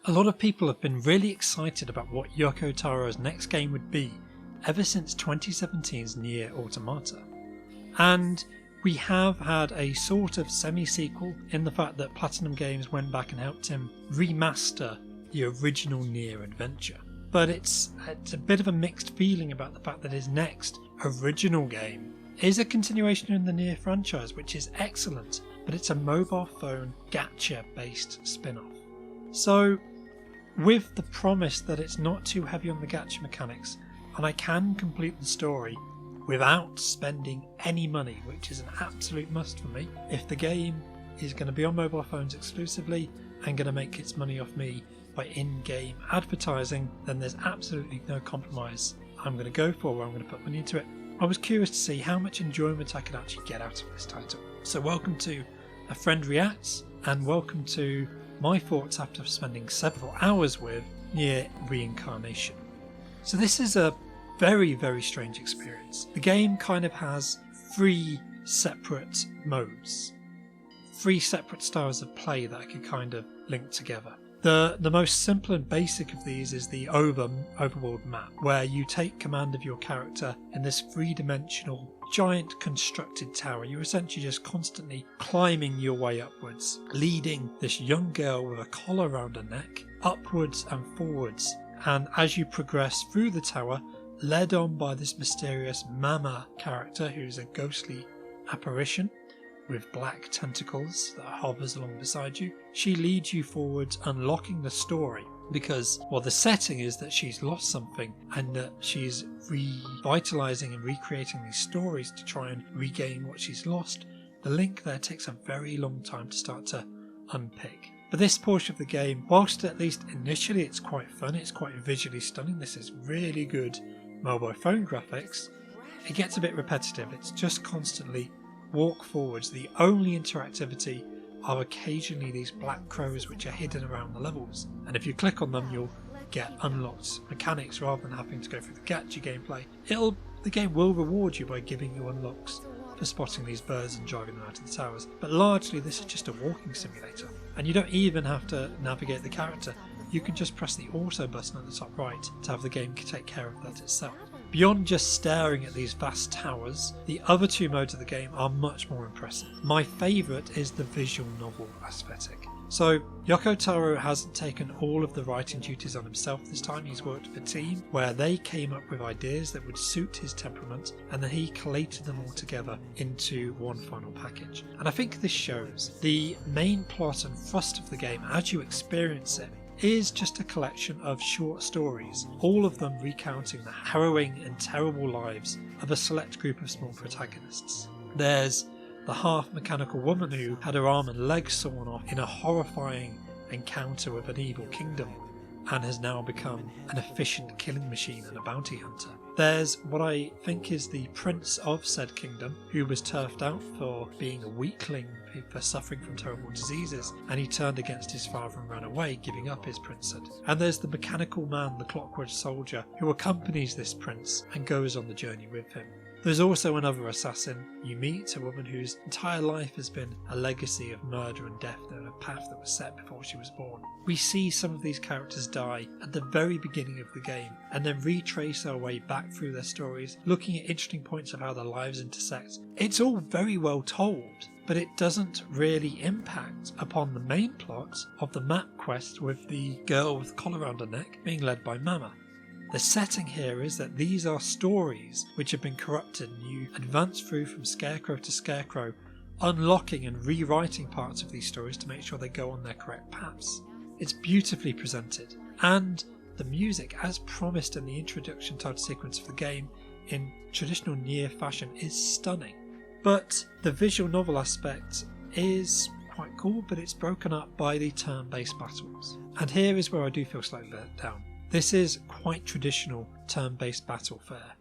A lot of people have been really excited about what Yoko Taro's next game would be ever since 2017's Nier Automata. And we have had a sort of semi-sequel in the fact that Platinum Games went back and helped him remaster the original Nier adventure. But it's a bit of a mixed feeling about the fact that his next original game is a continuation in the Nier franchise, which is excellent, but it's a mobile phone gacha based spin-off. So, with the promise that it's not too heavy on the gacha mechanics, and I can complete the story without spending any money, which is an absolute must for me. If the game is going to be on mobile phones exclusively and going to make its money off me by in-game advertising, then there's absolutely no compromise I'm going to go for where I'm going to put money into it. I was curious to see how much enjoyment I could actually get out of this title. So welcome to A Friend Reacts, and welcome to my thoughts after spending several hours with Nier Reincarnation. So this is a very, very strange experience. The game kind of has three separate modes, three separate styles of play that I could kind of link together. The most simple and basic of these is the overworld map, where you take command of your character in this three-dimensional, giant constructed tower. You're essentially just constantly climbing your way upwards, leading this young girl with a collar around her neck upwards and forwards. And as you progress through the tower, led on by this mysterious Mama character who's a ghostly apparition with black tentacles that hovers along beside you, she leads you forwards, unlocking the story, because, well, the setting is that she's lost something and that she's revitalising and recreating these stories to try and regain what she's lost. The link there takes a very long time to start to unpick. But this portion of the game, whilst at least initially it's quite fun, it's quite visually stunning, this is really good mobile phone graphics, it gets a bit repetitive. It's just constantly walk forwards. The only interactivity are occasionally these black crows which are hidden around the levels, and if you click on them you'll get unlocked mechanics rather than having to go through the gacha gameplay. The game will reward you by giving you unlocks for spotting these birds and driving them out of the towers, but largely this is just a walking simulator, and you don't even have to navigate the character. You can just press the auto button at the top right to have the game take care of that itself. Beyond just staring at these vast towers, the other two modes of the game are much more impressive. My favourite is the visual novel aesthetic. So Yoko Taro hasn't taken all of the writing duties on himself this time. He's worked with a team where they came up with ideas that would suit his temperament, and then he collated them all together into one final package. And I think this shows. The main plot and thrust of the game as you experience it is just a collection of short stories, all of them recounting the harrowing and terrible lives of a select group of small protagonists. There's the half-mechanical woman who had her arm and leg sawn off in a horrifying encounter with an evil kingdom and has now become an efficient killing machine and a bounty hunter. There's what I think is the prince of said kingdom, who was turfed out for being a weakling, for suffering from terrible diseases, and he turned against his father and ran away, giving up his princehood. And there's the mechanical man, the clockwork soldier, who accompanies this prince and goes on the journey with him. There's also another assassin. You meet a woman whose entire life has been a legacy of murder and death and a path that was set before she was born. We see some of these characters die at the very beginning of the game and then retrace our way back through their stories, looking at interesting points of how their lives intersect. It's all very well told, but it doesn't really impact upon the main plot of the map quest with the girl with the collar around her neck being led by Mama. The setting here is that these are stories which have been corrupted, and you advance through from Scarecrow to Scarecrow, unlocking and rewriting parts of these stories to make sure they go on their correct paths. It's beautifully presented, and the music, as promised in the introduction title sequence of the game in traditional Nier fashion, is stunning. But the visual novel aspect is quite cool, but it's broken up by the turn-based battles. And here is where I do feel slightly let down. This is quite traditional turn-based battle fare.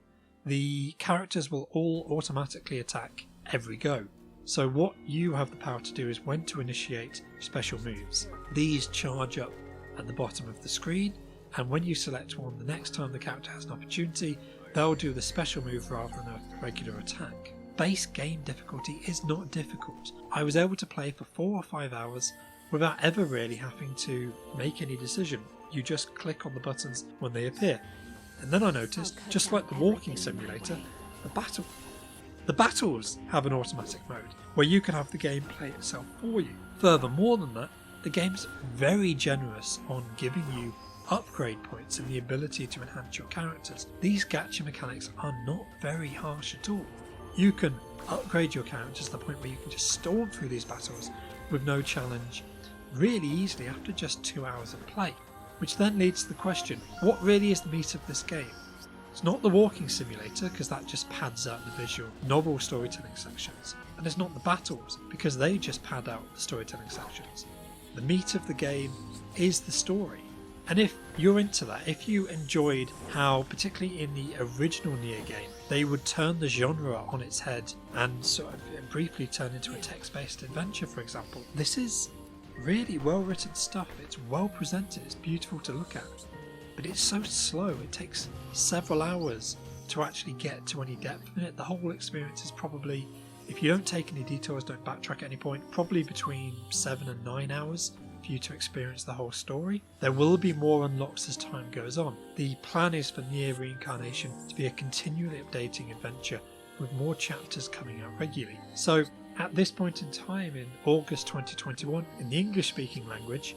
The characters will all automatically attack every go. So what you have the power to do is when to initiate special moves. These charge up at the bottom of the screen, and when you select one, the next time the character has an opportunity, they'll do the special move rather than a regular attack. Base game difficulty is not difficult. I was able to play for 4 or 5 hours without ever really having to make any decision. You just click on the buttons when they appear. And then I noticed, just like the walking simulator, the battles have an automatic mode, where you can have the game play itself for you. Furthermore than that, the game's very generous on giving you upgrade points and the ability to enhance your characters. These gacha mechanics are not very harsh at all. You can upgrade your characters to the point where you can just storm through these battles with no challenge really easily after just 2 hours of play. Which then leads to the question, what really is the meat of this game? It's not the walking simulator, because that just pads out the visual, novel storytelling sections. And it's not the battles, because they just pad out the storytelling sections. The meat of the game is the story. And if you're into that, if you enjoyed how, particularly in the original Nier game, they would turn the genre on its head and sort of briefly turn into a text-based adventure, for example, this is really well written stuff. It's well presented, it's beautiful to look at, but it's so slow. It takes several hours to actually get to any depth in it. The whole experience is probably, if you don't take any detours, don't backtrack at any point, probably between 7 and 9 hours for you to experience the whole story. There will be more unlocks as time goes on. The plan is for Nier Reincarnation to be a continually updating adventure with more chapters coming out regularly. So at this point in time, in August 2021, in the English-speaking language,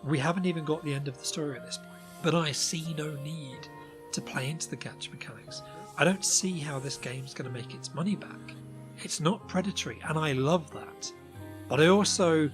we haven't even got the end of the story at this point. But I see no need to play into the gacha mechanics. I don't see how this game's going to make its money back. It's not predatory, and I love that. But I also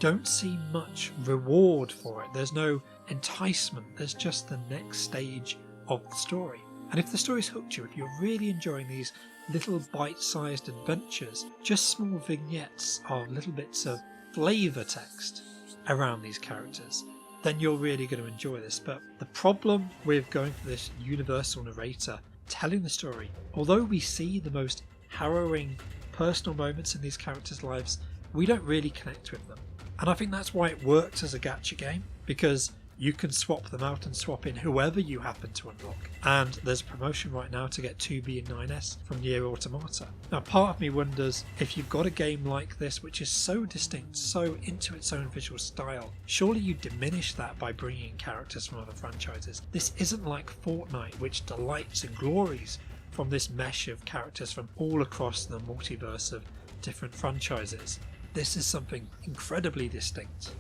don't see much reward for it. There's no enticement. There's just the next stage of the story. And if the story's hooked you, if you're really enjoying these little bite-sized adventures, just small vignettes of little bits of flavour text around these characters, then you're really going to enjoy this. But the problem with going for this universal narrator telling the story, although we see the most harrowing personal moments in these characters' lives, we don't really connect with them. And I think that's why it works as a gacha game, because you can swap them out and swap in whoever you happen to unlock. And there's a promotion right now to get 2B and 9S from Nier Automata. Now, part of me wonders, if you've got a game like this which is so distinct, so into its own visual style, surely you diminish that by bringing in characters from other franchises. This isn't like Fortnite, which delights and glories from this mesh of characters from all across the multiverse of different franchises. This is something incredibly distinct.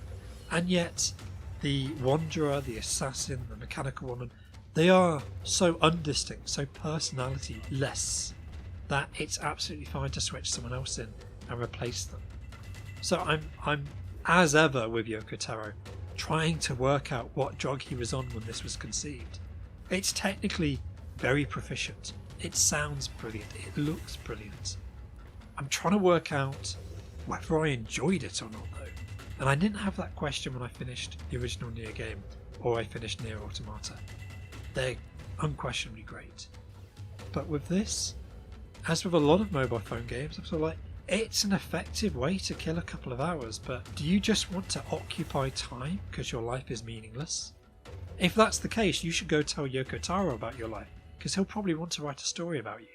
And yet, the Wanderer, the Assassin, the Mechanical Woman, they are so undistinct, so personality-less, that it's absolutely fine to switch someone else in and replace them. So I'm as ever with Yoko Taro, trying to work out what drug he was on when this was conceived. It's technically very proficient. It sounds brilliant. It looks brilliant. I'm trying to work out whether I enjoyed it or not, though. And I didn't have that question when I finished the original Nier game, or I finished Nier Automata. They're unquestionably great. But with this, as with a lot of mobile phone games, I'm sort of like, it's an effective way to kill a couple of hours, but do you just want to occupy time because your life is meaningless? If that's the case, you should go tell Yoko Taro about your life, because he'll probably want to write a story about you.